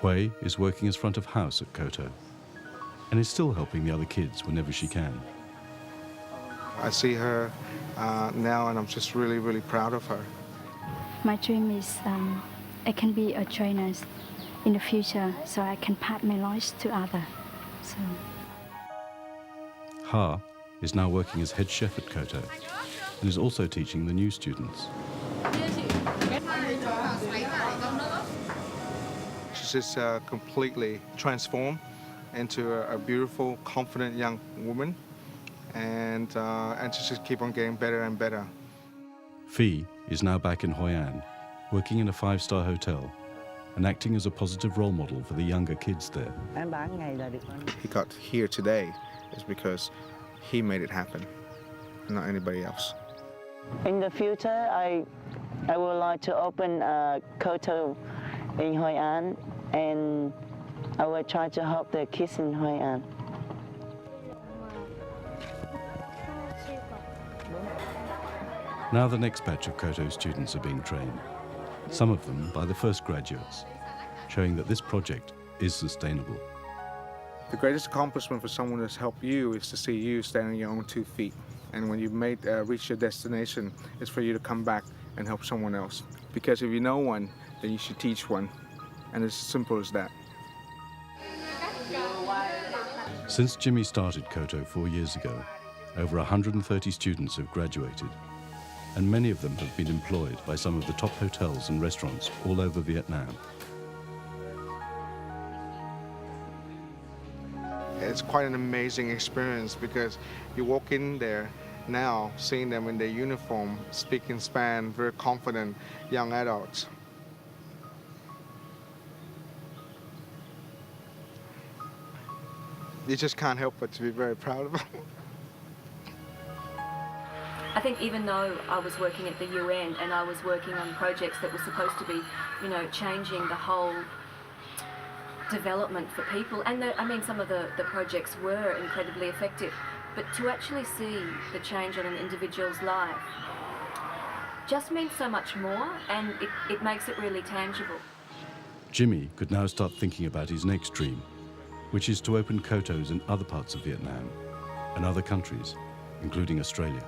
Hui is working as front of house at Koto and is still helping the other kids whenever she can. I see her now and I'm just really, really proud of her. My dream is I can be a trainer in the future so I can pass my knowledge to others. So. Ha is now working as head chef at Koto and is also teaching the new students. She's just completely transformed into a beautiful, confident young woman, and she just keep on getting better and better. Phi is now back in Hoi An, working in a 5-star hotel and acting as a positive role model for the younger kids there. He got here today is because he made it happen, not anybody else. In the future, I would like to open a Koto in Hoi An, and I will try to help the kids in Hoi An. Now the next batch of Koto students are being trained, some of them by the first graduates, showing that this project is sustainable. The greatest accomplishment for someone that's helped you is to see you stand on your own 2 feet. And when you've reached your destination, it's for you to come back and help someone else. Because if you know one, then you should teach one. And it's as simple as that. Since Jimmy started Koto 4 years ago, over 130 students have graduated, and many of them have been employed by some of the top hotels and restaurants all over Vietnam. It's quite an amazing experience because you walk in there now, seeing them in their uniform, speaking Spanish, very confident young adults. You just can't help but to be very proud of them. I think even though I was working at the UN and I was working on projects that were supposed to be, you know, changing the whole development for people, and some of the projects were incredibly effective, but to actually see the change on an individual's life just means so much more, and it makes it really tangible. Jimmy could now start thinking about his next dream, which is to open Kotos in other parts of Vietnam and other countries, including Australia.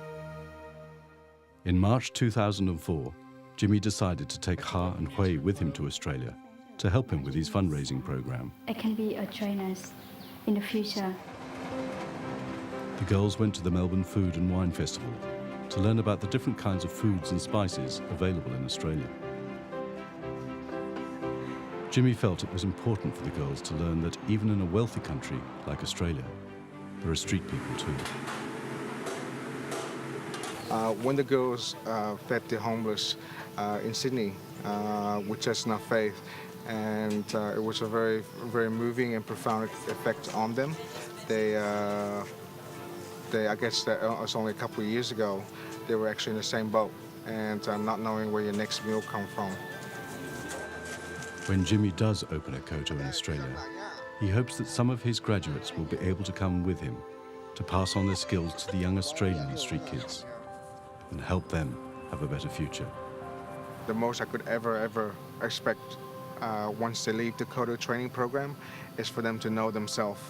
In March 2004, Jimmy decided to take Ha and Hui with him to Australia to help him with his fundraising program. I can be a trainer in the future. The girls went to the Melbourne Food and Wine Festival to learn about the different kinds of foods and spices available in Australia. Jimmy felt it was important for the girls to learn that even in a wealthy country like Australia, there are street people too. When the girls fed the homeless in Sydney with Just Enough Faith, and it was a very, very moving and profound effect on them. I guess that it was only a couple of years ago, they were actually in the same boat and not knowing where your next meal come from. When Jimmy does open a Koto in Australia, he hopes that some of his graduates will be able to come with him to pass on their skills to the young Australian street kids and help them have a better future. The most I could ever expect once they leave the Koto training program is for them to know themselves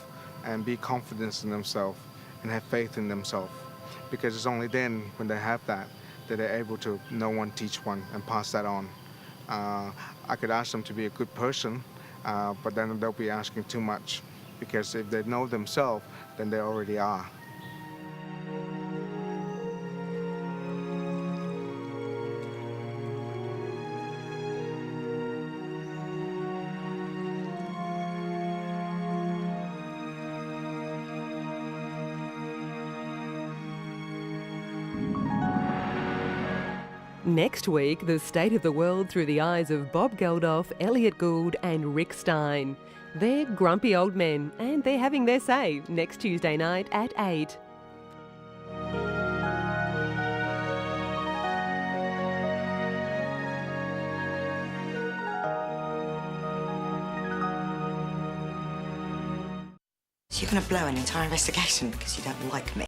and be confident in themselves and have faith in themselves. Because it's only then, when they have that they're able to know one, teach one, and pass that on. I could ask them to be a good person, but then they'll be asking too much. Because if they know themselves, then they already are. Next week, the state of the world through the eyes of Bob Geldof, Elliot Gould and Rick Stein. They're grumpy old men and they're having their say next Tuesday night at 8. You're going to blow an entire investigation because you don't like me.